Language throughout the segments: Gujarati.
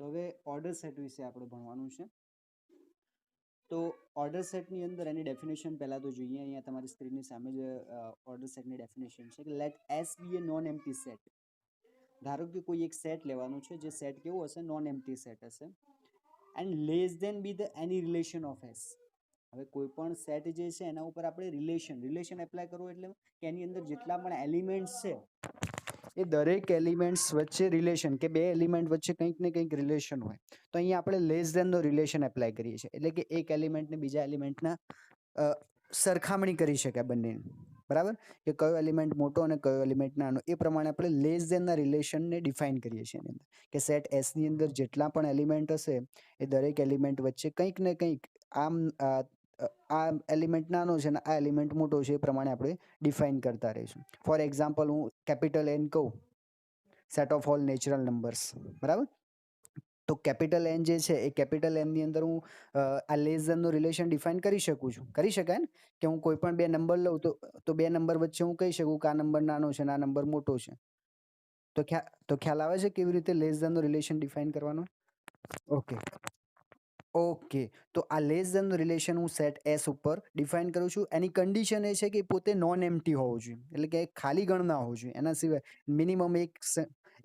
તો હવે ઓર્ડર સેટ વિશે આપણે ભણવાનું છે. તો ઓર્ડર સેટની અંદર એની ડેફિનેશન પહેલાં તો જોઈએ. અહીંયા તમારી સ્ક્રીનની સામે જ ઓર્ડર સેટની ડેફિનેશન છે કે લેટ એસ બી એ નોન એમ્પ્ટી સેટ. ધારો કે કોઈ એક સેટ લેવાનું છે, જે સેટ કેવું હશે? નોન એમ્પ્ટી સેટ હશે. And less than be the any relation of S. હવે કોઈ પણ સેટ જે છે એના ઉપર આપણે રિલેશન એપ્લાય કરવું, એટલે કે એની અંદર જેટલા પણ એલિમેન્ટ્સ છે એ દરેક એલિમેન્ટ્સ વચ્ચે રિલેશન, કે બે એલિમેન્ટ વચ્ચે કંઈક ને કંઈક રિલેશન હોય. તો અહીંયા આપણે લેસ દેનનો રિલેશન એપ્લાય કરીએ છીએ, એટલે કે એક એલિમેન્ટને બીજા એલિમેન્ટના સરખામણી કરી શકાય બંનેની. બરાબર? કે કયો એલિમેન્ટ મોટો અને કયો એલિમેન્ટ નાનો, એ પ્રમાણે આપણે લેસ દેનના રિલેશનને ડિફાઇન કરીએ છીએ એની અંદર. કે સેટ એસની અંદર જેટલા પણ એલિમેન્ટ હશે એ દરેક એલિમેન્ટ વચ્ચે કંઈક ને કંઈક આમ આ એલિમેન્ટ નાનો છે અને આ એલિમેન્ટ મોટો છે, એ પ્રમાણે આપણે ડિફાઇન કરતા રહીશું. ફોર એક્ઝામ્પલ, હું કેપિટલ એન કહું, set of all natural numbers. બરાબર? તો કેપિટલ એન જે છે એ કેપિટલ એનની અંદર હું આ લેસ દેનનો રિલેશન ડિફાઇન કરી શકું છું. કરી શકાય ને? કે હું કોઈ પણ બે નંબર લઉં તો બે નંબર વચ્ચે હું કહી શકું કે આ નંબર નાનો છે અને આ નંબર મોટો છે. તો ખ્યાલ આવે છે કેવી રીતે લેસ દેનનો રિલેશન ડિફાઇન કરવાનો? ઓકે. તો આ લેસ દેનનો રિલેશન હું સેટ એસ ઉપર ડિફાઇન કરું છું. એની કન્ડિશન એ છે કે પોતે નોન એમ્પ્ટી હોવું જોઈએ, એટલે કે ખાલી ગણ ના હોવું જોઈએ. એના સિવાય મિનિમમ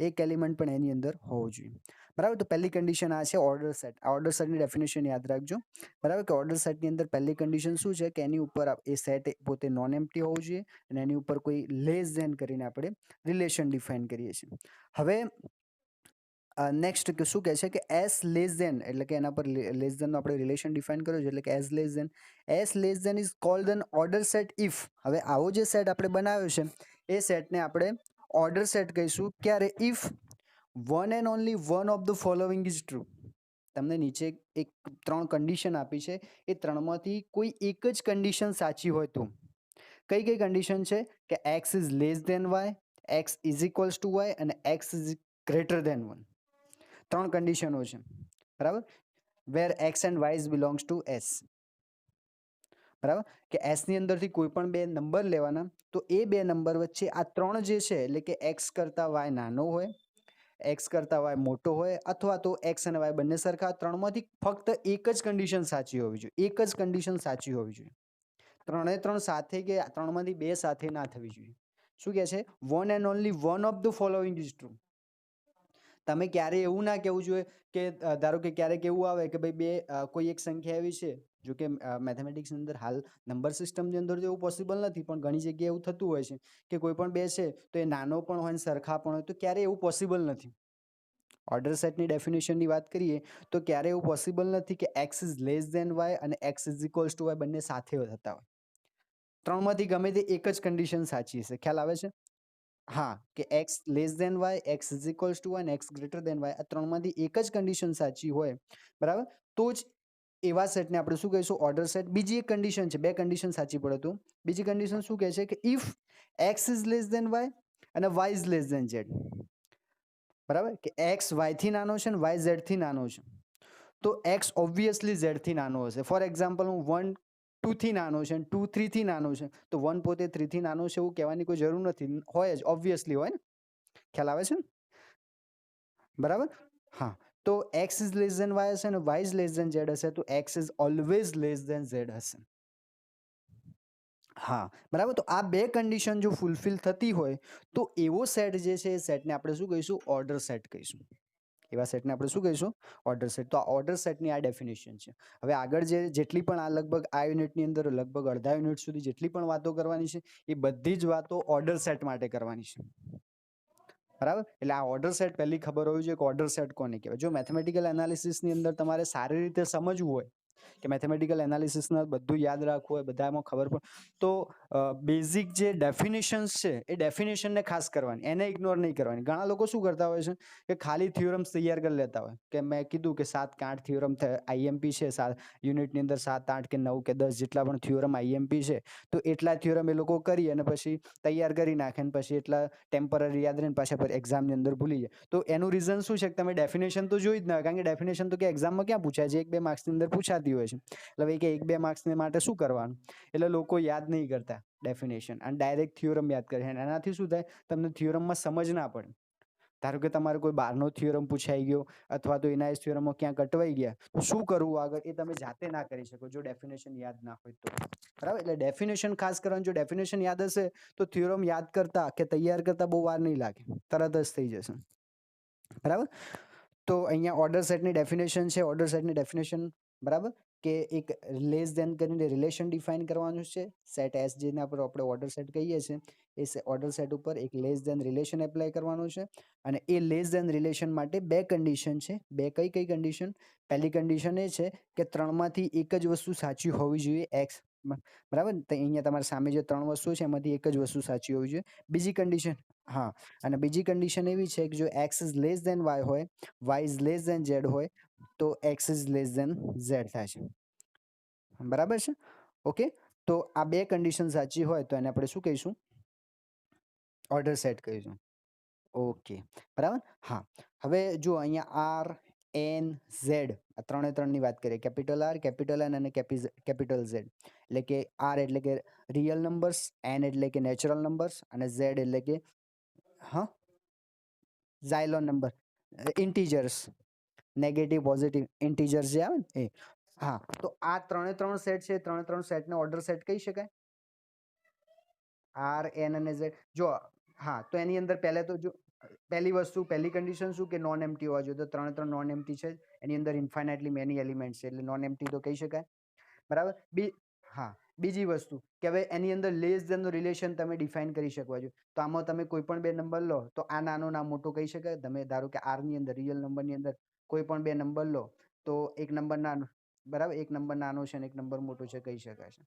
એક એલિમેન્ટ પણ એની અંદર હોવો જોઈએ. બરાબર? તો પહેલી કન્ડિશન આ છે ઓર્ડર સેટ. આ ઓર્ડર સેટની ડેફિનેશન યાદ રાખજો. બરાબર? કે ઓર્ડર સેટની અંદર પહેલી કન્ડિશન શું છે? કે એની ઉપર એ સેટ પોતે નોન એમ્પ્ટી હોવું જોઈએ અને એની ઉપર કોઈ લેસ દેન કરીને આપણે રિલેશન ડિફાઇન કરીએ છીએ. હવે નેક્સ્ટ શું કહે છે કે એસ લેસ દેન, એટલે કે એના પર લેસ દેનનો આપણે રિલેશન ડિફાઇન કર્યો છે, એટલે કે S less than is called an order set if. હવે આવો જે સેટ આપણે બનાવ્યો છે એ સેટને આપણે ઓર્ડર સેટ કહીશું. ક્યારે? If one and only one of the following is true. તમને નીચે એક 3 કન્ડિશન આપી છે, એ 3માંથી કોઈ એક જ કન્ડિશન સાચી હોય તો. કઈ કન્ડિશન છે? કે X is less than Y, X is equals to Y અને એક્સ ઇઝ ગ્રેટર દેન 1. 3 કન્ડિશનો છે. બરાબર? Where X and Y is belongs to S. બરાબર? કે એસ ની અંદરથી કોઈ પણ બે નંબર લેવાના, તો એ બે નંબર વચ્ચે આ 3 જે છે, એટલે કે એક્સ કરતા વાય નાનો હોય, એક્સ કરતા વાય મોટો હોય, અથવા તો એક્સ અને વાય બંને સરખા, 3માંથી ફક્ત એક જ કન્ડિશન સાચી હોવી જોઈએ. એક જ કન્ડિશન સાચી હોવી જોઈએ. 3 સાથે કે 3માંથી 2 સાથે ના થવી જોઈએ. શું કહે છે? One and only one of the following is true. તમે ક્યારે એવું ના કહેવું જોઈએ કે ધારો કે ક્યારેક એવું આવે કે ભાઈ કોઈ એક સંખ્યા એવી છે, જો કે મેથેમેટિક્સની અંદર હાલ નંબર સિસ્ટમની અંદર તો એવું પોસિબલ નથી, પણ ઘણી જગ્યાએ એવું થતું હોય છે કે કોઈ પણ બે છે તો એ નાનો પણ હોય ને સરખા પણ હોય, તો ક્યારે એવું પોસિબલ નથી. ઓર્ડર સેટની ડેફિનેશનની વાત કરીએ તો ક્યારે એવું પોસિબલ નથી કે X is less than Y અને X is equals to Y બંને સાથે થતા હોય. 3માંથી ગમે તે એક જ કન્ડિશન સાચી હશે. ખ્યાલ આવે છે? હા, કે X less than Y, X is equals to Y અને એક્સ ગ્રેટર દેન વાય, આ 3માંથી એક જ કન્ડિશન સાચી હોય, બરાબર, તો જ એવા સેટને આપણે શું કહીશું? Order set. બીજી એક કન્ડિશન છે, બે કન્ડિશન સાચી પડે તો. બીજી કન્ડિશન શું કહે છે? કે if X is less than Y અને Y is less than Z. બરાબર? કે એક્સ વાય થી નાનો છે અને વાય ઝેડ થી નાનો છે, તો એક્સ ઓબ્વિયસલી ઝેડ થી નાનો હશે. ફોર એક્ઝામ્પલ, હું 1 2 થી નાનો છે અને 2 3 થી નાનો છે, તો 1 પોતે 3 થી નાનો છે એવું કહેવાની કોઈ જરૂર નથી. હોય જ, ઓબ્વિયસલી હોય ને. ખ્યાલ આવે છે ને? બરાબર? હા. તો X is less than Y હશે અને Y is less than Z હશે, તો X is always less than Z હશે. હા, બરાબર. તો આ બે કન્ડિશન જો ફૂલફિલ થતી હોય તો એવો સેટ જે છે એ સેટને આપણે શું કહીશું? ઓર્ડર સેટ કહીશું. એવા સેટને આપણે શું કહીશું? Order set. તો આ ઓર્ડર સેટની આ ડેફિનેશન છે. હવે આગળ જેટલી પણ આ લગભગ આ યુનિટની અંદર લગભગ અડધા યુનિટ સુધી જેટલી પણ વાતો કરવાની છે એ બધી જ વાતો ઓર્ડર સેટ માટે કરવાની છે. બરાબર? એટલે આ ઓર્ડર સેટ પહેલી ખબર હોવી જોઈએ કે ઓર્ડર સેટ કોને કહેવાય. જો મેથેમેટિકલ એનાલિસિસની અંદર તમારે સારી રીતે સમજવું હોય કે મેથેમેટિકલ એનાલિસિસના બધું યાદ રાખવું હોય, બધામાં ખબર પડે, તો બેઝિક જે ડેફિનેશન્સ છે એ ડેફિનેશનને ખાસ કરવાની, એને ઇગ્નોર નહીં કરવાની. ઘણા લોકો શું કરતા હોય છે કે ખાલી થિયોરમ્સ તૈયાર કરી લેતા હોય કે મેં કીધું કે 7 કે 8 થિયોરમ આઈએમપી છે યુનિટની અંદર, 7 8 કે 9 કે 10 જેટલા પણ થિયોરમ આઈએમપી છે, તો એટલા થિયોરમ એ લોકો કરી અને પછી તૈયાર કરી નાખે અને પછી એટલા ટેમ્પરરી યાદ રહીને પાછા એક્ઝામની અંદર ભૂલી જાય. તો એનું રીઝન શું છે કે તમે ડેફિનેશન તો જોઈ જ ના હોય, કારણ કે ડેફિનેશન તો કે એક્ઝામમાં ક્યાં પૂછાય છે? 1-2 માર્ક્સની અંદર પૂછાતી હોય છે. એટલે કે 1-2 માર્ક્સને માટે શું કરવાનું? એટલે લોકો યાદ નહીં કરતા ડેફિનેશન અને ડાયરેક્ટ થિયોરમ યાદ કરે. એનાથી શું થાય? તમને થિયોરમમાં સમજ ના પડે. ધારો કે તમારે કોઈ બહારનો થિયોરમ પૂછાઈ ગયો અથવા તો એના થિયોરમમાં ક્યાંક અટવાઈ ગયા, તો શું કરવું આગળ એ તમે જાતે ના કરી શકો જો ડેફિનેશન યાદ ના હોય તો. બરાબર, એટલે ડેફિનેશન ખાસ કરવાનું. જો ડેફિનેશન યાદ હશે તો થિયોરમ યાદ કરતા કે તૈયાર કરતા બહુ વાર નહીં લાગે, તરત જ થઈ જશે. બરાબર, તો અહીંયા ઓર્ડર સેટની ડેફિનેશન છે. ઓર્ડર સેટની ડેફિનેશન બરાબર કે એક લેસ ધેન કરીને રિલેશન ડિફાઇન કરવાનું છે. સેટ એસ જેના પર આપણે ઓર્ડર સેટ કહીએ છીએ એ ઓર્ડર સેટ ઉપર એક લેસ ધેન રિલેશન એપ્લાય કરવાનું છે. અને એ લેસ ધેન રિલેશન માટે બે કન્ડિશન છે. બે કઈ કઈ કન્ડિશન? પહેલી કન્ડિશન એ છે કે ત્રણમાંથી એક જ વસ્તુ સાચી હોવી જોઈએ, એક્સ. બરાબર, તો અહીંયા તમારી સામે જે ત્રણ વસ્તુ છે એમાંથી એક જ વસ્તુ સાચી હોવી જોઈએ. બીજી કન્ડિશન, હા, અને બીજી કન્ડિશન એવી છે કે જો X is less than Y હોય, Y is less than Z હોય, તો X is less than Z થાય છે. બરાબર છે, ઓકે. તો આ બે કન્ડિશન સાચી હોય તો એને આપણે શું કહીશું? ઓર્ડર સેટ કહીશું. ઓકે, બરાબર. હા, હવે જો અહીંયા આર એન ઝેડ આ ત્રણની વાત કરીએ. કેપિટલ આર, કેપિટલ એન અને કેપિટલ ઝેડ. એટલે કે આર એટલે કે રિયલ નંબર્સ, એન એટલે કે નેચરલ નંબર્સ અને ઝેડ એટલે કે હા ઝાયલોન number, integers, negative positive integers જે આવે ને એ. હા, તો આ ત્રણ સેટ છે. ત્રણ સેટને ઓર્ડર સેટ કહી શકાય. આર એન અને ઝેડ. જો હા, તો એની અંદર પહેલા તો જો પહેલી વસ્તુ, પહેલી કન્ડિશન શું કે નોન એમ્પ્ટી હોવા જોઈએ. તો ત્રણ નોન એમ્પ્ટી છે. એની અંદર ઇન્ફાઇનાઇટલી મેની એલિમેન્ટ છે એટલે નોન એમ્પ્ટી તો કહી શકાય. બરાબર. હા, બીજી વસ્તુ કે હવે એની અંદર લેસ ધેન નું રિલેશન તમે ડિફાઇન કરી શકો છો. તો આમાં તમે કોઈ પણ બે નંબર લો તો આ નાનો ના મોટો કહી શકાય. તમે ધારો કે આર ની અંદર, રિયલ નંબરની અંદર કોઈ પણ બે નંબર લો તો એક નંબર નાનો, બરાબર, એક નંબર નાનો છે અને એક નંબર મોટો છે કહી શકાય છે.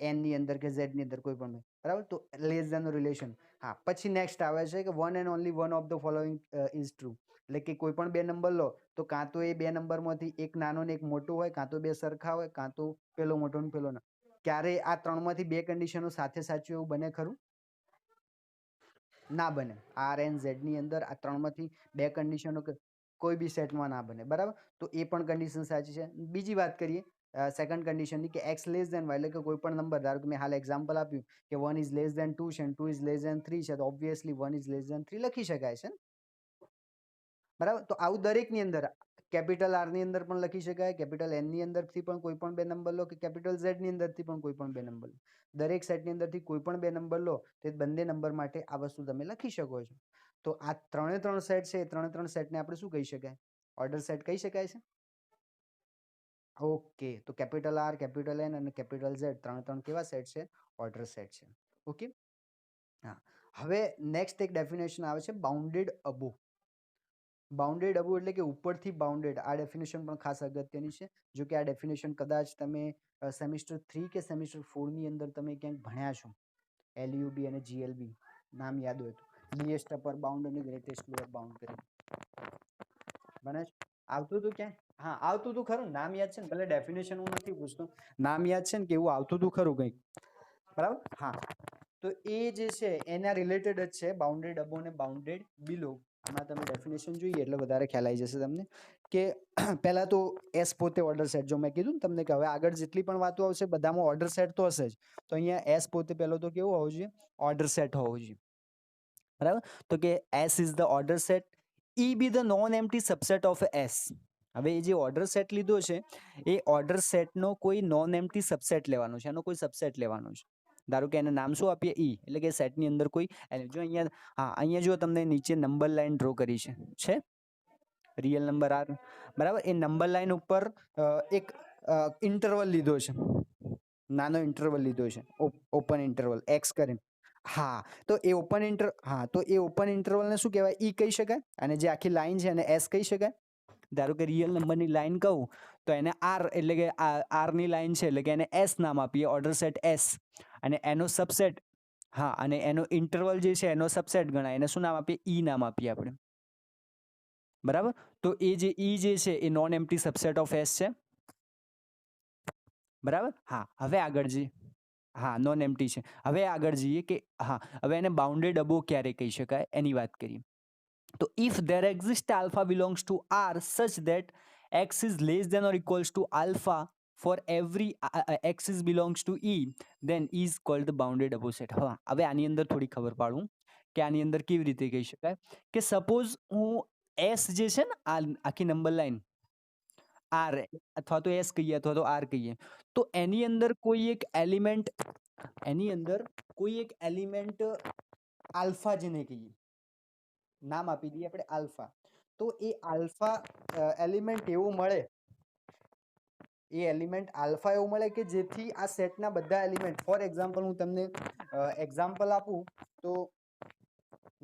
એન ની અંદર કે ઝેડ ની અંદર કોઈ પણ, બરાબર. તો લેસ ધેન નું રિલેશન. હા, પછી નેક્સ્ટ આવે છે કે one and only one of the following is true. એટલે કે કોઈ પણ બે નંબર લો તો કાં તો એ બે નંબરમાંથી એક નાનો ને એક મોટો હોય, કાં તો બે સરખા હોય, કાં તો પેલો મોટો ને પેલો ના. ક્યારે આ ત્રણમાંથી બે કન્ડિશનો સાથે સાચું એવું બને ખરું? ના બને. આર એન ઝેડ ની અંદર આ ત્રણમાંથી બે કન્ડિશનો કોઈ બી સેટમાં ના બને. બરાબર, તો એ પણ કન્ડિશન સાચી છે. બીજી વાત કરીએ સેકન્ડ કન્ડિશનની કે એક્સ લેસ ધેન વાય, એટલે કે કોઈ પણ નંબર, ધારો કે મેં હાલ એક્ઝામ્પલ આપ્યું કે 1 ઇઝ લેસ ધેન 2 છે અને 2 ઇઝ લેસ ધેન 3 છે, તો ઓબ્વિયસલી 1 ઇઝ લેસ ધેન 3 લખી શકાય છે. બરાબર, તો આવું દરેકની અંદર કેપિટલ આર ની અંદર પણ લખી શકાય, કેપિટલ એન ની અંદરથી પણ કોઈ પણ બે નંબર લો, કે કેપિટલ ઝેડ ની અંદરથી પણ કોઈ પણ બે નંબર લો. દરેક સેટની અંદરથી કોઈ પણ બે નંબર લો તો બંને નંબર માટે આ વસ્તુ તમે લખી શકો છો. તો આ ત્રણ સેટ છે. ત્રણ સેટને આપણે શું કહી શકાય? ઓર્ડર સેટ કહી શકાય છે. ઓકે, તો કેપિટલ આર, કેપિટલ એન અને કેપિટલ ઝેડ ત્રણ કેવા સેટ છે? ઓર્ડર સેટ છે. ઓકે. હા, હવે નેક્સ્ટ એક ડેફિનેશન આવે છે બાઉન્ડેડ અબો. બાઉન્ડેડ અબો એટલે કે ઉપરથી બાઉન્ડેડ. આ ડેફિનેશન પણ ખાસ અગત્યની છે. જો કે આ ડેફિનેશન કદાચ તમે સેમિસ્ટર 3 કે સેમિસ્ટર 4 ની અંદર તમે ક્યાંક ભણ્યા છો. LUB અને GLB નામ યાદ હોય તો. લીએસ્ટ અપર બાઉન્ડ અને ગ્રેટેસ્ટ લોઅર બાઉન્ડ કરી બને આવતું હતું ક્યાં? હા, આવતું હતું ખરું. નામ યાદ છે ને? ભલે ડેફિનેશન હું નથી પૂછતો, નામ યાદ છે ને કે એવું આવતું હતું ખરું કંઈક. બરાબર. હા, તો એ જે છે એના રિલેટેડ જ છે બાઉન્ડેડ અબો અને બાઉન્ડેડ બિલો. આમાં તમે ડેફિનેશન જોઈએ એટલે વધારે ખ્યાલ આવી જશે તમને કે પહેલા તો એસ પોતે ઓર્ડર સેટ. જો મેં કીધું ને તમને કે હવે આગળ જેટલી પણ વાતો આવશે બધામાં ઓર્ડર સેટ તો હશે જ. તો અહીંયા એસ પોતે પહેલો તો કેવો હોવો જોઈએ? ઓર્ડર સેટ હોવો જોઈએ. બરાબર, તો કે S is the order set, E B the non empty subset of S. હવે એ જે ઓર્ડર સેટ લીધો છે એ ઓર્ડર સેટનો કોઈ નોન એમ્પ્ટી સબસેટ લેવાનો છે, એનો કોઈ સબસેટ લેવાનો છે. ધારો કે એને નામ શું આપીએ? ઈ, એટલે કે સેટની અંદર કોઈ જો અહીંયા, હા, અહીંયા જો તમને નીચે નંબર લાઈન ડ્રો કરી છે રિયલ નંબર આર, બરાબર. એ નંબર લાઈન ઉપર એક ઇન્ટરવલ લીધો છે, નાનો ઇન્ટરવલ લીધો છે, ઓપન ઇન્ટરવલ એક્સ કરીને. હા, તો એ ઓપન ઇન્ટરવલને શું કહેવાય? ઈ કહી શકાય. અને જે આખી લાઈન છે એને એસ કહી શકાય. ધારો કે રિયલ નંબરની લાઈન કહું તો એને આર, એટલે કે આર ની લાઈન છે એટલે કે એને એસ નામ આપીએ, ઓર્ડર સેટ એસ. અને એનો સબસેટ, હા, અને એનો ઇન્ટરવલ જે છે એનો સબસેટ ગણાય, એને શું નામ આપીએ? ઈ નામ આપીએ આપણે. બરાબર, તો એ જે ઈ જે છે એ non empty subset of S છે. બરાબર. હા, હવે આગળ જઈએ. હા, નોન એમ્પ્ટી છે. હવે આગળ જઈએ કે હા, હવે એને બાઉન્ડેડ અબો ક્યારે કહી શકાય એની વાત કરીએ. તો if there exist alpha belongs to R such that X is less than or equals to alpha for every x is belongs to E, then E is called the bounded above set. હા, હવે આની અંદર થોડી ખબર પાડું કે આની અંદર કેવી રીતે કહી શકાય કે સપોઝ હું S જે છે ને આ આખી નંબર લાઈન R અથવા તો S કહીએ અથવા તો R કહીએ, તો એની અંદર કોઈ એક એલિમેન્ટ આલ્ફા જેને કહીએ, નામ આપી દઈએ આપણે આલ્ફા. તો એ આલ્ફા એલિમેન્ટ એવું મળે, કે જેથી આ સેટના બધા એલિમેન્ટ, ફોર એક્ઝામ્પલ હું તમને એક્ઝામ્પલ આપું તો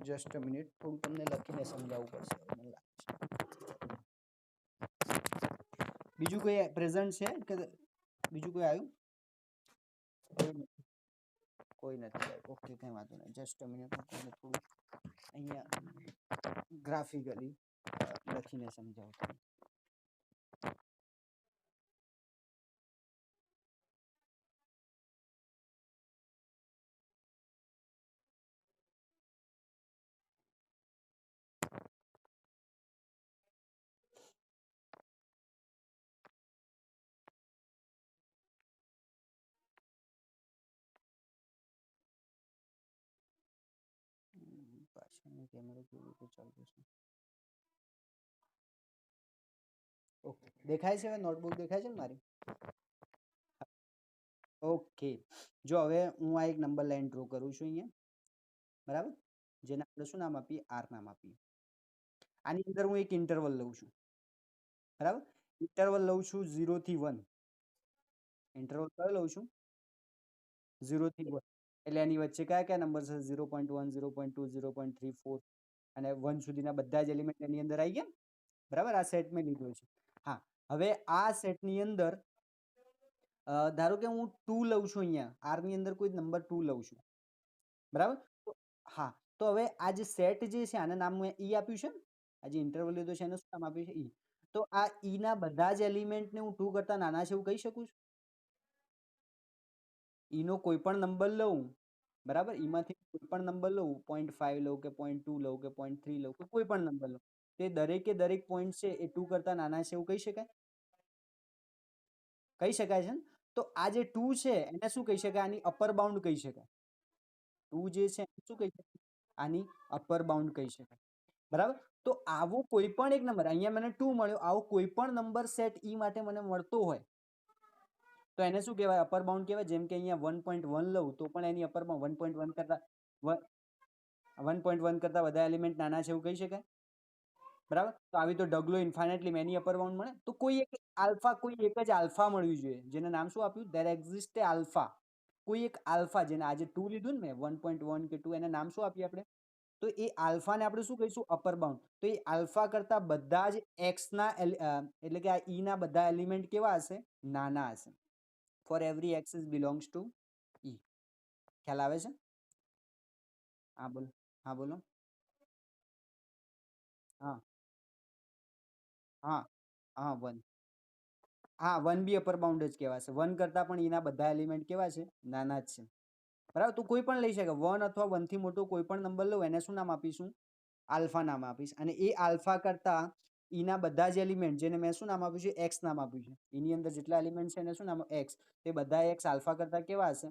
જસ્ટ અ મિનિટ, થોડું તમને લખીને સમજાવવું પડશે મને લાગે છે. બીજું કોઈ પ્રેઝન્ટ છે કે બીજું કોઈ આવ્યું? કોઈ નથી આવ્યું. ઓકે, કઈ વાંધો નહીં. જસ્ટ અ મિનિટ, હું તમને થોડું અહીંયા ગ્રાફિકલી લખીને સમજાવતો. પાછળનો કેમેરો કેવી રીતે ચાલુ છે? ઓકે, દેખાય છે? હવે નોટબુક દેખાય છે ને મારી? ઓકે, જો હવે હું આ એક નંબર લાઈન ડ્રો કરું છું અહીંયા, બરાબર, જેને આપણે શું નામ આપીએ? આર નામ આપીએ. આની અંદર હું એક ઇન્ટરવલ લઉં છું, બરાબર. ઇન્ટરવલ લઉં છું 0 થી 1. ઇન્ટરવલ કયો લઉં છું? 0 થી 1. એટલે એની વચ્ચે કયા કયા નંબર છે? 0.1, 0.2, 0.34 અને 1 સુધીના બધા જ એલિમેન્ટ એની અંદર આવી ગયા, બરાબર. આ સેટ મેં લીધો છે. હા, હવે આ સેટની અંદર ધારો કે હું 2 લઉં છું, અહીંયા આર ની અંદર કોઈ નંબર 2 લઉં છું, બરાબર. હા, તો હવે આ જે સેટ જે છે આના નામ મેં ઈ આપ્યું છે. આ જે ઇન્ટરવલ લીધો છે એનું શું નામ આપ્યું છે? ઈ. તો આ ઈ ના બધા જ એલિમેન્ટને હું 2 કરતા નાના છે એવું કહી શકું છું? ઈનો કોઈ પણ નંબર લઉં, બરાબર, ઈમાંથી કોઈ પણ નંબર લઉં, 0.5 લઉં કે 0.2 લઉં કે 0.3 લઉં કે કોઈ પણ નંબર લઉં, તે દરેકે દરેક પોઈન્ટ છે એ 2 કરતા નાના છે એવું કહી શકાય? કહી શકાય છે ને? તો આ જે 2 છે એને શું કહી શકાય? આની અપર બાઉન્ડ કહી શકાય. 2 જે છે શું કહી શકાય? આની અપર બાઉન્ડ કહી શકાય, બરાબર. તો આવો કોઈ પણ એક નંબર, અહીંયા મને 2 મળ્યો, આવો કોઈ પણ નંબર સેટ ઈ માટે મને મળતો હોય તો એને શું કહેવાય? અપર બાઉન્ડ કહેવાય. જેમ કે અહીંયા 1.1 લઉં તો પણ એની અપર બાઉન્ડ 1.1 કરતા 1.1 કરતા બધા એલિમેન્ટ નાના છે એવું કહી શકાય, બરાબર. તો આવી તો ડગલો ઇન્ફાઇનાઇટલી એની અપર બાઉન્ડ મળે. તો કોઈ એક જ આલ્ફા મળવી જોઈએ, જેને નામ શું આપ્યું? There exist A alpha. કોઈ એક આલ્ફા, જેને આજે 2 લીધું ને મેં, 1.1 કે 2, એને નામ શું આપીએ આપણે? તો એ આલ્ફાને આપણે શું કહીશું? Upper bound. તો એ આલ્ફા કરતા બધા જ એક્સ ના એટલે કે આ ઈ ના બધા એલિમેન્ટ કેવા હશે? નાના હશે. For every X is belongs to E. ખ્યાલ આવે છે? હા બોલો. હા બોલો. હા હા હા 1. હા, 1 બી અપર બાઉન્ડ જ કહેવાશે. 1 કરતા પણ એના બધા એલિમેન્ટ કેવા છે? નાના જ છે, બરાબર. તું કોઈ પણ લઈ શકે, 1 અથવા 1 થી મોટો કોઈ પણ નંબર લો, એને શું નામ આપીશું? આલ્ફા નામ આપીશ. અને એ આલ્ફા કરતા ઈના બધા જ એલિમેન્ટ, જેને મેં શું નામ આપ્યું છે? એક્સ નામ આપ્યું છે. એની અંદર જેટલા એલિમેન્ટ છે એને શું નામ? એક્સ. તે બધા એક્સ આલ્ફા કરતા કેવા હશે?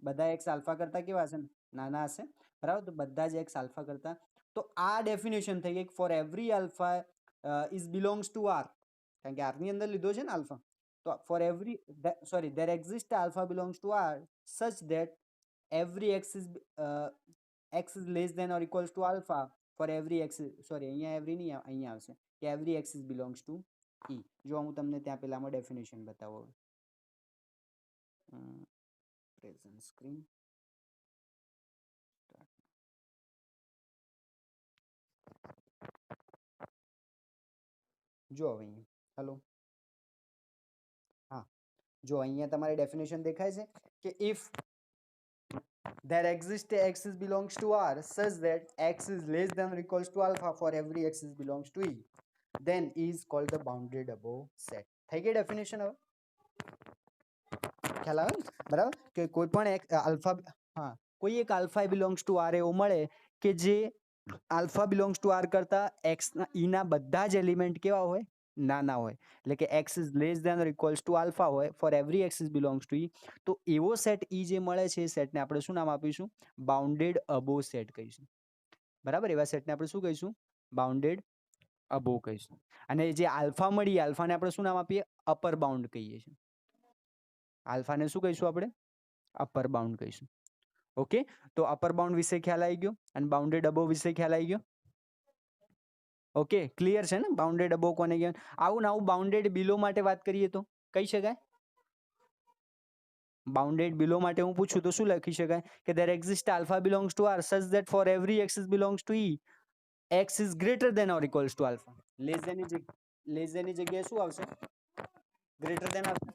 બધા એક્સ આલ્ફા કરતા કેવા હશે? નાના હશે, બરાબર. તો બધા જ એક્સ આલ્ફા કરતા. તો આ ડેફિનેશન થઈ ગઈ for every alpha is belongs to R, કારણ કે આર ની અંદર લીધો છે ને આલ્ફા. તો for every sorry there exist alpha belongs to R such that every x is less than or equals to alpha for every x sorry અહીંયા every નહીં, અહીંયા આવશે કે every x is belongs to e. જો હું તમને ત્યાં પેલામાં ડેફિનેશન બતાવું. પ્રેઝન્ટ સ્ક્રીન જો હવે અહીંયા, હેલો, હા, જો અહીંયા તમારી ડેફિનેશન દેખાય છે કે if there exists x is belongs to r such that x is less than or equals to alpha for every x is belongs to e, then e is called the bounded above set. થઈ ગઈ ડેફિનેશન? હવે ખ્યાલ આવે ને, બરાબર, કે કોઈ પણ એક આલ્ફા, હા, કોઈ એક આલ્ફા બિલોંગ્સ ટુ આર એવો મળે કે જે આલ્ફા બિલોંગ્સ ટુ આર કરતા એક્સ ના ઈ ના બધા જ એલિમેન્ટ કેવા હોય? નાના હોય, એટલે કે X is less than or equals to alpha હોય for every X is belongs to E, તો એવો સેટ ઈ જે મળે છે એ સેટને આપણે શું નામ આપીશું? બાઉન્ડેડ અબો સેટ કહીશું. બરાબર, એવા સેટને આપણે શું કહીશું? બાઉન્ડેડ અબો કહીશું. અને જે આલ્ફા મળી, આલ્ફાને આપણે શું નામ આપીએ? અપર બાઉન્ડ કહીએ છીએ. આલ્ફાને શું કહીશું આપણે? અપર બાઉન્ડ કહીશું. ઓકે, તો અપર બાઉન્ડ વિશે ખ્યાલ આવી ગયો અને બાઉન્ડેડ અબો વિશે ખ્યાલ આવી ગયો. ઓકે, ક્લિયર છે ને? બાઉન્ડેડ અબો કોને કહેવાય? આવું ને આવું બાઉન્ડેડ બિલો માટે વાત કરીએ તો કહી શકાય. બાઉન્ડેડ બિલો માટે હું પૂછું તો શું લખી શકાય? કે there exists alpha belongs to R such that for every x is belongs to E, x is greater than or equals to alpha. Less than ની જગ્યાએ શું આવશે? ગ્રેટર ધેન આવશે.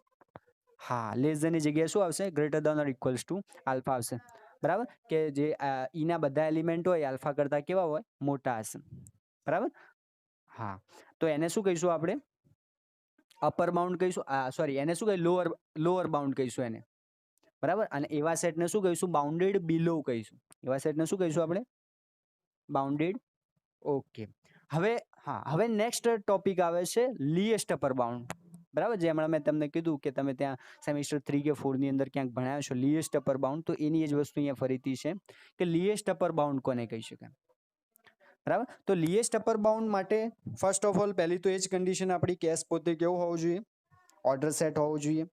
હા, લેસ ધેન ની જગ્યાએ શું આવશે? Greater than or equals to alpha આવશે. બરાબર, કે જે ઈ ના બધા એલિમેન્ટ હોય આલ્ફા કરતા કેવા હોય? મોટા હશે. બરાબર. હા, તો એને શું કહીશું આપણે? અપર બાઉન્ડ કહીશું. સોરી, એને શું કહીશું? લોઅર બાઉન્ડ કહીશું એને. બરાબર, અને એવા સેટને શું કહીશું? બાઉન્ડેડ બિલો કહીશું. એવા સેટને શું કહીશું આપણે? બાઉન્ડેડ. ઓકે, હવે હા, હવે નેક્સ્ટ ટોપિક આવે છે લીએસ્ટ અપર બાઉન્ડ. બરાબર, જે હમણાં મેં તમને કીધું કે તમે ત્યાં સેમિસ્ટર 3 કે 4 ની અંદર ક્યાંક ભણ્યા છો લીએસ્ટ અપર બાઉન્ડ, તો એની જ વસ્તુ અહીંયા ફરીથી છે કે લીએસ્ટ અપર બાઉન્ડ કોને કહી શકાય. બરાબર, તો લીએસ્ટ અપર બાઉન્ડ માટે ફર્સ્ટ ઓફ ઓલ પહેલી તો એ જ કન્ડિશન આપણી કે એસ પોતે કેવું હોવું જોઈએ? ઓર્ડર સેટ હોવું જોઈએ.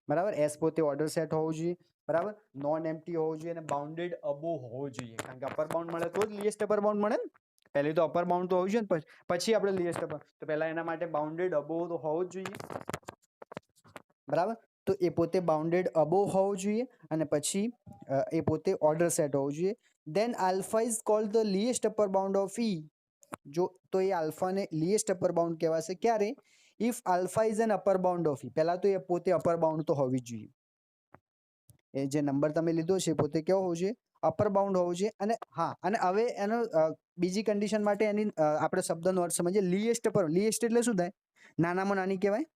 બરાબર, એસ પોતે ઓર્ડર સેટ હોવું જોઈએ. બરાબર, નોન એમ્પ્ટી હોવું જોઈએ અને બાઉન્ડેડ અબો હોવો જોઈએ. કારણ કે અપર બાઉન્ડ મળે તો જ લીએસ્ટ અપર બાઉન્ડ મળે ને. પહેલી તો અપર બાઉન્ડ તો હોવું જોઈએ ને, પછી આપણે લીએસ્ટ અપર. તો પહેલા એના માટે બાઉન્ડેડ અબો તો હોવો જ જોઈએ. બરાબર, તો એ પોતે બાઉન્ડેડ અબો હોવું જોઈએ અને પછી એ પોતે ઓર્ડર સેટ હોવું જોઈએ. Then alpha is called the least upper bound of E. જો તો એ આલ્ફાને લીએસ્ટ અપર બાઉન્ડ કહેવાશે ક્યારે? If alpha is an upper bound of E. પહેલા તો એ પોતે અપર બાઉન્ડ તો હોવી જ જોઈએ. એ જે નંબર તમે લીધો છે પોતે કેવો હોવો જોઈએ? અપર બાઉન્ડ હોવું જોઈએ. અને હા, અને હવે એનો બીજી કન્ડિશન માટે એની આપણે શબ્દનો અર્થ સમજીએ. લીએસ્ટ અપર. લીએસ્ટ એટલે શું થાય? નાનામાં નાની કહેવાય.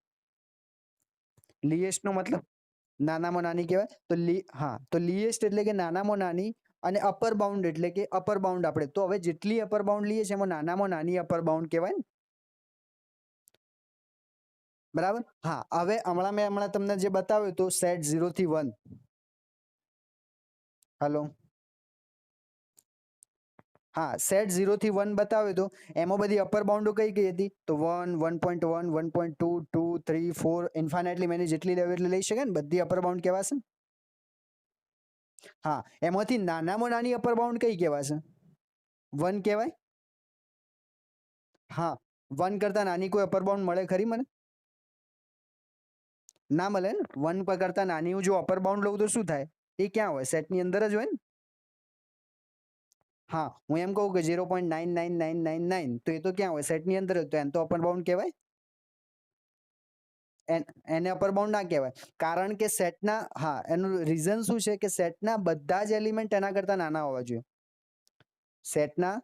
લીએસ્ટ નો મતલબ નાનામાં નાની કહેવાય. તો હા, તો લીએસ્ટ એટલે કે નાનામાં નાની અને અપર બાઉન્ડ એટલે કે અપર બાઉન્ડ. આપણે તો હવે જેટલી અપર બાઉન્ડ લઈએ છીએ એમાં નાનામાં નાની અપર બાઉન્ડ કહેવાય ને. બરાબર, હા. હવે હમણાં તમને જે બતાવ્યું તો સેટ 0 થી 1. હલો, હા, સેટ 0 થી 1 બતાવ્યો તો એમાં બધી અપર બાઉન્ડો કઈ કઈ હતી? તો 1, 1.1, 1.2, 2, 3, 4 ઇન્ફાઇનાઇટલી મેની જેટલી લેવી એટલે લઈ શકે ને. બધી અપર બાઉન્ડ કહેવાશે. હા, એમાંથી નાનામાં નાની અપર બાઉન્ડ કઈ કહેવાશે? 1 કહેવાય. હા, 1 કરતા નાની કોઈ અપર બાઉન્ડ મળે ખરી મને? ના મળે ને. 1 કરતા નાની હું જો અપર બાઉન્ડ લઉં તો શું થાય? એ ક્યાં હોય? સેટની અંદર જ હોય ને. હા, હું એમ કહું કે 0.99999, તો એ તો ક્યાં હોય? સેટની અંદર જ. તો એને તો અપર બાઉન્ડ કહેવાય. એને અપર બાઉન્ડ ના કહેવાય. કારણ કે સેટના, હા, એનું રીઝન શું છે કે સેટના બધા જ એલિમેન્ટ એના કરતા નાના હોવા જોઈએ. સેટના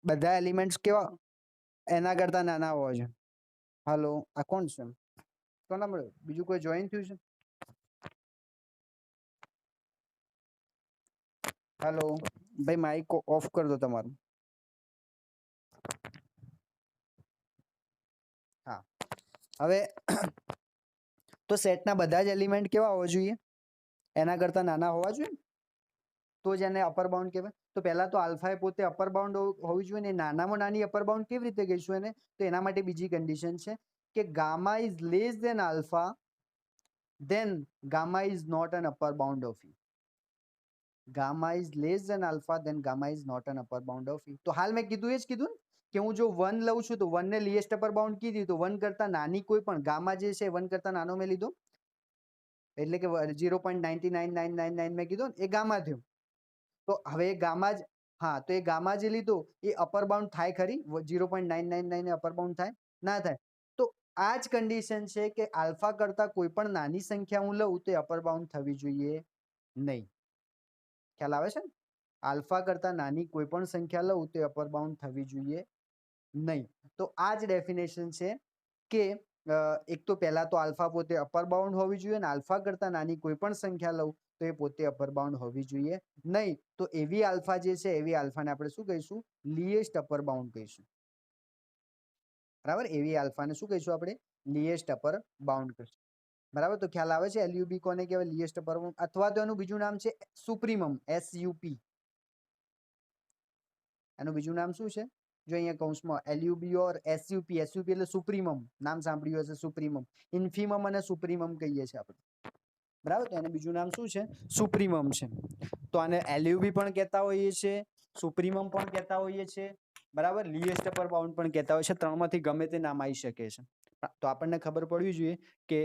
બધા એલિમેન્ટ્સ કેવા? એના કરતા નાના હોવા જોઈએ. હાલો, આ કોણ છે? કોના મળે? બીજું કોઈ જોઈન થયું છે? હાલો ભાઈ, માઇક ઓફ કરી દો તમારું. હા, હવે તો સેટના બધા જ એલિમેન્ટ કેવા હોવા જોઈએ? એના કરતા નાના હોવા જોઈએ, તો જ એને અપર બાઉન્ડ કહેવાય. તો પહેલા તો આલ્ફા એ પોતે અપર બાઉન્ડ હોવી જોઈએ ને. નાનામાં નાની અપર બાઉન્ડ કેવી રીતે કહીશું એને? તો એના માટે બીજી કન્ડિશન છે કે gamma is less than alpha, then gamma is not an upper bound of E. Gamma is less than alpha, then gamma is not an upper bound of E. તો હાલ મેં કીધું એ જ કીધું ને કે હું જો 1 લઉં છું તો 1 ને લીએસ્ટ અપર બાઉન્ડ કીધી, તો 1 કરતા નાની કોઈ પણ ગામા જે છે 1 કરતા નાનો મેં લીધો, એટલે કે 0.99999 મેં કીધો ને, એ ગામા થયું. તો હવે ગામા જ, હા, તો એ ગામા જે લીધો એ અપર બાઉન્ડ થાય ખરી? 0.999 અપર બાઉન્ડ થાય? ના થાય. તો આ જ કન્ડિશન છે કે આલ્ફા કરતા કોઈ પણ નાની સંખ્યા હું લઉં તો અપર બાઉન્ડ થવી જોઈએ નહીં. ખ્યાલ આવે છે ને? આલ્ફા કરતા નાની કોઈ પણ સંખ્યા લઉં તો અપર બાઉન્ડ થવી જોઈએ નહીં. તો આ જ ડેફિનેશન છે કે એક તો પહેલા તો આલ્ફા પોતે અપર બાઉન્ડ હોવી જોઈએ અને આલ્ફા કરતા નાની કોઈ પણ સંખ્યા લઉં તો એ પોતે અપર બાઉન્ડ હોવી જોઈએ નહીં. તો એવી આલ્ફા જે છે એવી આલ્ફાને આપણે શું કહીશું? લીએસ્ટ અપર બાઉન્ડ કહીશું. બરાબર, એવી આલ્ફાને શું કહીશું આપણે? લીએસ્ટ અપર બાઉન્ડ કહીશું. બરાબર, તો ખ્યાલ આવે છે એલયુબી કોને કહેવાય? લીએસ્ટ અપર બાઉન્ડ, અથવા તો એનું બીજું નામ છે સુપ્રીમમ, એસયુપી. એનું બીજું નામ શું છે? જો અહીંયા કૌંસમાં એલયુબી ઓર એસયુપી. એસયુપી એટલે સુપ્રીમમ, નામ સાંભળ્યું હશે સુપ્રીમમ. ઇન્ફીમમ અને સુપ્રીમમ કહીએ છીએ આપણે. બરાબર, તો એને બીજું નામ શું છે? સુપ્રીમમ છે. તો આને એલયુબી પણ કહેતા હોઈએ છીએ, સુપ્રીમમ પણ કહેતા હોઈએ છીએ, બરાબર, લીએસ્ટ અપર બાઉન્ડ પણ કહેતા હોય છે. ત્રણમાંથી ગમે તે નામ આવી શકે છે. તો આપણને ખબર પડવી જોઈએ કે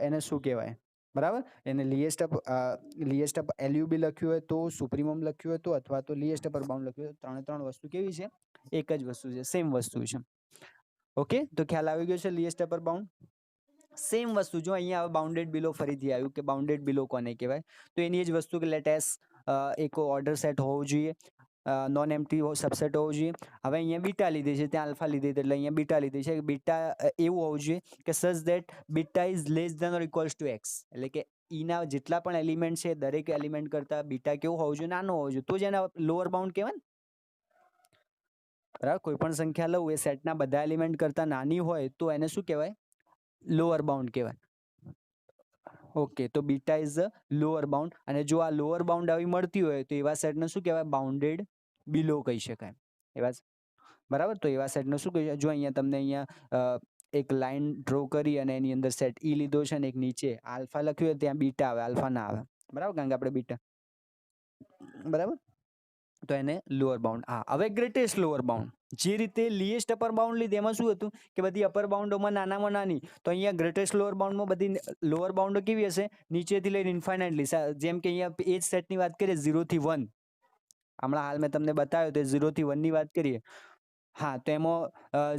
એને શું કહેવાય. બરાબર, એને લીએસ્ટ અપ એલયુબી લખ્યું હોય તો, સુપ્રીમમ લખ્યું હોય તો, અથવા તો લીએસ્ટ અપર બાઉન્ડ લખ્યું હોય. ત્રણે ત્રણ વસ્તુ કેવી છે? એક જ વસ્તુ છે, સેમ વસ્તુ છે. ઓકે, તો ખ્યાલ આવી ગયો છે લીએસ્ટ અપર બાઉન્ડ. સેમ વસ્તુ જો અહીંયા બાઉન્ડેડ બિલો ફરીથી આવ્યું કે બાઉન્ડેડ બિલો કોને કહેવાય? તો એની જ વસ્તુ કે લેટ એસ એક ઓર્ડર સેટ હોવો જોઈએ, નોન એમ્પ્ટી સબસેટ હોવો જોઈએ. હવે અહીંયા બીટા લીધી છે, ત્યાં આલ્ફા લીધી એટલે અહીંયા બીટા લીધી છે. બીટા એવું હોવું જોઈએ કે such that beta is less than or equals to X, એટલે કે ઈના જેટલા પણ એલિમેન્ટ છે દરેક એલિમેન્ટ કરતા બીટા કેવું હોવું જોઈએ? નાનો હોવો જોઈએ. તો જ એના લોઅર બાઉન્ડ કહેવાય ને. બરાબર, કોઈ પણ સંખ્યા લઉં એ સેટના બધા એલિમેન્ટ કરતા નાની હોય તો એને શું કહેવાય? લોઅર બાઉન્ડ કહેવાય. ઓકે, તો beta is the lower bound. અને જો આ લોઅર બાઉન્ડ આવી મળતી હોય તો એવા સેટને શું કહેવાય? બાઉન્ડેડ બિલો કહી શકાય. એવા, બરાબર, તો એવા સેટને શું કહીએ? જો અહીંયા તમને અહીંયા એક લાઈન ડ્રો કરી અને એની અંદર સેટ ઈ લીધો છે ને એક નીચે આલ્ફા લખ્યું હોય, ત્યાં બીટા આવે, આલ્ફા ના આવે. બરાબર, કારણ કે આપણે બીટા, બરાબર, તો એને લોઅર બાઉન્ડ. હા, હવે ગ્રેટેસ્ટ લોઅર બાઉન્ડ. જે રીતે લીએસ્ટ અપર બાઉન્ડ લીધી એમાં શું હતું કે બધી અપર બાઉન્ડોમાં નાનામાં નાની, તો અહીંયા ગ્રેટેસ્ટ લોઅર બાઉન્ડમાં બધી લોઅર બાઉન્ડો કેવી હશે? નીચેથી લઈને ઇન્ફાઇનાઇટલી. જેમ કે અહીંયા એ જ સેટની વાત કરીએ 0 થી 1, હમણાં હાલ મેં તમને બતાવ્યો તો 0 થી 1 ની વાત કરીએ. હા, તો એમાં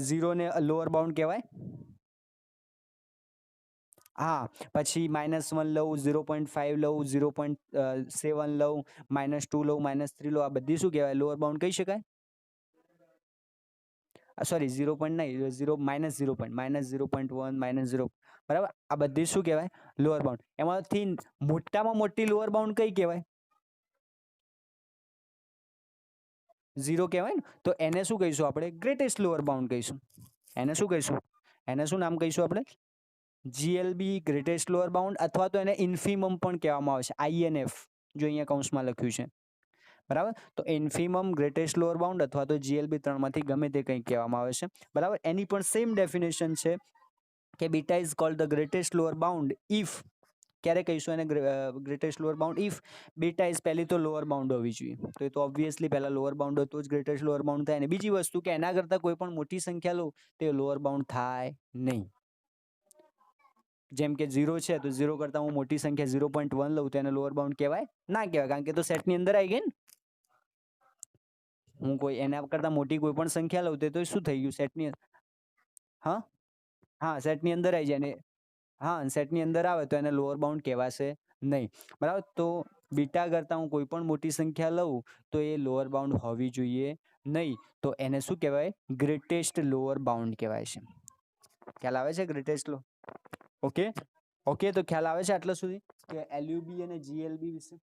0 ને લોઅર બાઉન્ડ કહેવાય. હા, પછી -1 લઉં, 0.5 લઉં, 0.7 લઉં, -2 લઉં, -3 લઉં, આ બધી શું કહેવાય? લોઅર બાઉન્ડ કહી શકાય. સોરી, 0 પોઈન્ટ નહીં, 0 -0 પોઈન્ટ, -0.1, -0, બરાબર, આ બધી શું કહેવાય? Lower bound. એમાંથી મોટામાં મોટી લોઅર બાઉન્ડ કઈ કહેવાય? 0 કહેવાય ને. તો એને શું કહીશું આપણે? ગ્રેટેસ્ટ લોઅર બાઉન્ડ કહીશું. એને શું કહીશું? એને શું નામ કહીશું આપણે? જીએલબી, ગ્રેટેસ્ટ લોઅર બાઉન્ડ, અથવા તો એને ઇન્ફીમમ પણ કહેવામાં આવે છે, આઈએનએફ, જો અહીંયા કૌંસમાં લખ્યું છે. બરાબર, તો ઇન્ફીમમ, ગ્રેટેસ્ટ લોઅર બાઉન્ડ અથવા તો જીએલબી ત્રણમાંથી ગમે તે કંઈ કહેવામાં આવે છે. બરાબર, એની પણ સેમ ડેફિનેશન છે કે beta is called the greatest lower bound if, ક્યારે કહીશું એને greatest lower bound? If beta is, પહેલી તો લોઅર બાઉન્ડ હોવી જોઈએ. તો એ તો ઓબ્વિયસલી પહેલા લોઅર બાઉન્ડ હોય તો જ ગ્રેટેસ્ટ લોઅર બાઉન્ડ થાય. અને બીજી વસ્તુ કે એના કરતાં કોઈ પણ મોટી સંખ્યા લો તે લોઅર બાઉન્ડ થાય નહીં. જેમ કે 0 છે તો 0 કરતાં હું મોટી સંખ્યા 0.1 લઉં તો એને લોઅર બાઉન્ડ કહેવાય? ના કહેવાય, કારણ કે તો સેટની અંદર આવી ગઈ ને. હું કોઈ એના કરતાં મોટી કોઈ પણ સંખ્યા લઉં તો શું થઈ ગયું? સેટની, હા, હા, સેટની અંદર આવી જાય ને. હા, સેટની અંદર આવે તો એને લોઅર બાઉન્ડ કહેવાશે નહીં. બરાબર, તો બીટા કરતાં હું કોઈ પણ મોટી સંખ્યા લઉં તો એ લોઅર બાઉન્ડ હોવી જોઈએ નહીં. તો એને શું કહેવાય? ગ્રેટેસ્ટ લોઅર બાઉન્ડ કહેવાય છે. ખ્યાલ આવે છે ગ્રેટેસ્ટ લો? ઓકે, ઓકે, તો ખ્યાલ આવે છે આટલા સુધી કે એલયુબી અને જીએલબી વિશે.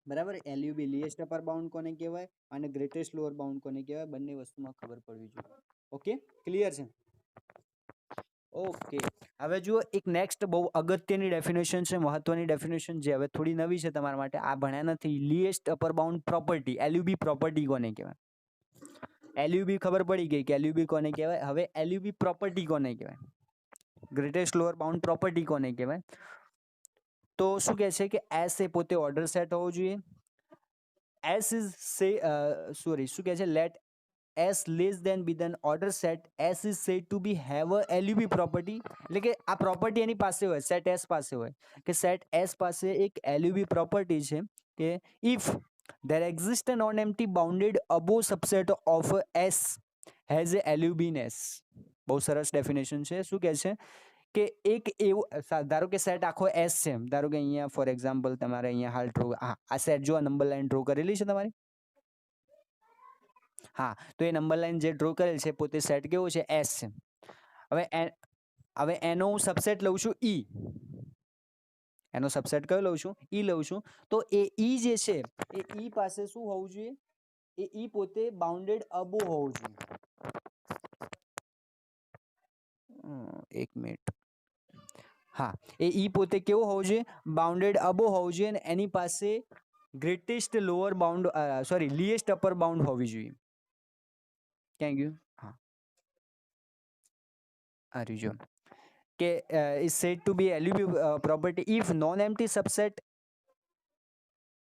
બરાબર, એલયુબી લીએસ્ટ અપર બાઉન્ડ કોને કહેવાય અને ગ્રેટેસ્ટ લોઅર બાઉન્ડ કોને કહેવાય, બંને વસ્તુમાં ખબર પડવી જોઈએ. ઓકે, ક્લિયર છે? ઓકે, હવે જુઓ એક નેક્સ્ટ બહુ અગત્યની ડેફિનેશન છે, મહત્વની ડેફિનેશન જે હવે થોડી નવી છે તમારા માટે, આ ભણ્યા નથી. લીએસ્ટ અપર બાઉન્ડ પ્રોપર્ટી, એલયુબી પ્રોપર્ટી કોને કહેવાય? એલયુબી ખબર પડી ગઈ કે એલયુબી કોને કહેવાય. હવે એલયુબી પ્રોપર્ટી કોને કહેવાય? ગ્રેટેસ્ટ લોઅર બાઉન્ડ પ્રોપર્ટી કોને કહેવાય? તો શું કહે છે કે એસ એ પોતે ઓર્ડર સેટ હોવો જોઈએ. એસ ઇઝ સોરી, શું કહે છે? Let S less than be then order set S is said to be have a LUB property, એટલે કે આ પ્રોપર્ટી એની પાસે હોય, સેટ S પાસે હોય કે સેટ S પાસે એક LUB પ્રોપર્ટી છે કે if there exists a non-empty bounded above subset of S has a LUB in S. બહુ સરસ ડેફિનેશન છે. શું કહે છે કે એક એવું, ધારો કે સેટ આખો S છે, ધારો કે અહીંયા ફોર એક્ઝામ્પલ તમારે અહીંયા હાલ ડ્રો, આ સેટ જો આ નંબર લાઈન ડ્રો કરેલી છે તમારી. હા, તો એ નંબર લાઈન જે ડ્રો કરેલ છે પોતે સેટ કેવો છે? એસ છે. હવે એનો હું સબસેટ લઉં છું ઈ. એનો સબસેટ કયો લઉં છું? ઈ લઉં છું. તો એ ઈ જે છે એ ઈ પાસે શું હોવું જોઈએ? એ ઈ પોતે બાઉન્ડેડ અબો હોવું જોઈએ. એક મિનિટ. હા, એ ઈ પોતે કેવો હોવો જોઈએ? બાઉન્ડેડ અબો હોવું જોઈએ અને એની પાસે greatest lower bound sorry least upper bound હોવી જોઈએ. ક્યાં ગયું? હા, આ રહ્યું જો કે is said to be LUB property if non-empty subset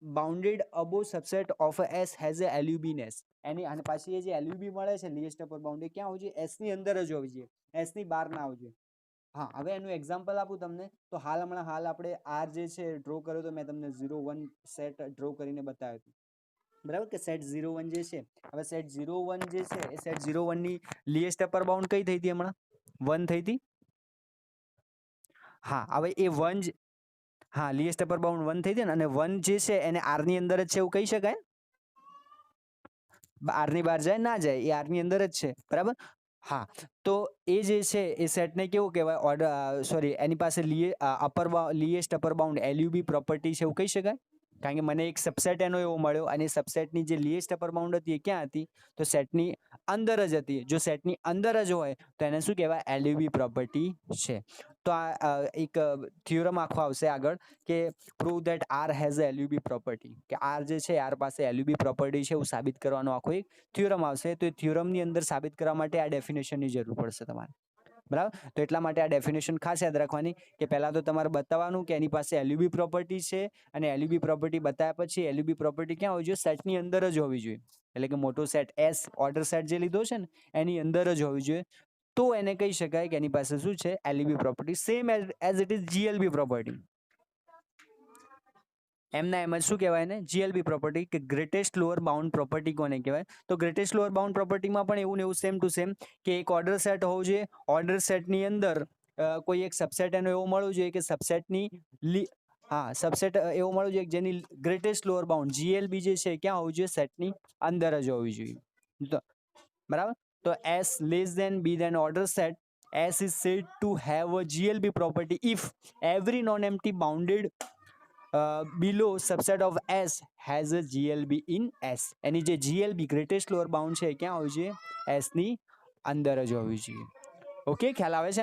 bounded above subset of a S has a LUBness. એની અને પાછી એ જે LUB મળે છે લીએસ્ટ અપર બાઉન્ડ, એ ક્યાં હોવી જોઈએ? S ની અંદર જ હોવી જોઈએ, S ની બહાર ના હોવી જોઈએ. હા, હવે એનું એક્ઝામ્પલ આપું તમને તો હમણાં આપણે આર જે છે ડ્રો કર્યો તો મેં તમને 0 1 સેટ ડ્રો કરીને બતાવ્યો હતો, બરાબર? કે સેટ 0 1 જે છે, હવે સેટ 0 1 જે છે એ સેટ 0 1 ની લીએસ્ટ અપર બાઉન્ડ કઈ થઈ હતી? હમણાં 1 થઈ હતી. હા, હવે એ 1 હા લીએસ્ટ અપર બાઉન્ડ 1 થઈ હતી ને, અને 1 જે છે એને આર ની અંદર જ છે એવું કહી શકાય? આર ની બહાર જાય ના જાય, એ આર ની અંદર જ છે, બરાબર? હા, તો એ જે છે એ સેટને કેવું કહેવાય? ઓર્ડર સોરી એની પાસે લીએસ્ટ અપર બાઉન્ડ LUB પ્રોપર્ટી છે એવું કહી શકાય? કારણ કે મને એક સબસેટ એનો એવો મળ્યો અને સબસેટની જે લીએસ્ટ અપર બાઉન્ડ હતી એ ક્યાં હતી? તો સેટની અંદર જ હતી. જો સેટની અંદર જ હોય તો એને શું કહેવાય? LUB પ્રોપર્ટી છે. તો આ એક થિયોરમ આખો આવશે આગળ કે prove that are has a LUB property, કે આર જે છે આર પાસે LUB પ્રોપર્ટી છે એવું સાબિત કરવાનો આખો એક થિયોરમ આવશે. તો એ થિયોરમની અંદર સાબિત કરવા માટે આ ડેફિનેશનની જરૂર પડશે તમારે, બરાબર? તો એટલા માટે આ ડેફિનેશન ખાસ યાદ રાખવાની કે પહેલા તો તમારે બતાવવાનું કે એની પાસે LUB પ્રોપર્ટી છે, અને LUB પ્રોપર્ટી બતાવ્યા પછી LUB પ્રોપર્ટી ક્યાં હોવી જોઈએ? સેટની અંદર જ હોવી જોઈએ. એટલે કે મોટો સેટ S ઓર્ડર સેટ જે લીધો છે ને એની અંદર જ હોવી જોઈએ. તો એને કહી શકાય કે એની પાસે શું છે? LUB property. Same as it is GLB property. એમના એમ જ શું કહેવાય ને? GLB પ્રોપર્ટી, કે ગ્રેટેસ્ટ લોઅર બાઉન્ડ પ્રોપર્ટી કોને કહેવાય? તો ગ્રેટેસ્ટ લોઅર બાઉન્ડ પ્રોપર્ટીમાં પણ એવું ને એવું સેમ ટુ સેમ કે એક ઓર્ડર સેટ હોવો જોઈએ. ઓર્ડર સેટની અંદર કોઈ એક સબસેટ એનો એવો મળવું જોઈએ કે સબસેટની હા સબસેટ એવો મળવું જોઈએ જેની ગ્રેટેસ્ટ લોઅર બાઉન્ડ GLB જે છે ક્યાં હોવું જોઈએ? સેટની અંદર જ હોવી જોઈએ. તો બરાબર, તો S less than B then order set S is said to have a GLB property if every non-empty bounded below subset of S has a GLB in S. એની જે GLB ગ્રેટેસ્ટ લોઅર બાઉન્ડ છે ક્યાં હોવી જોઈએ? S ની અંદર જ હોવી જોઈએ. ઓકે, ખ્યાલ આવે છે?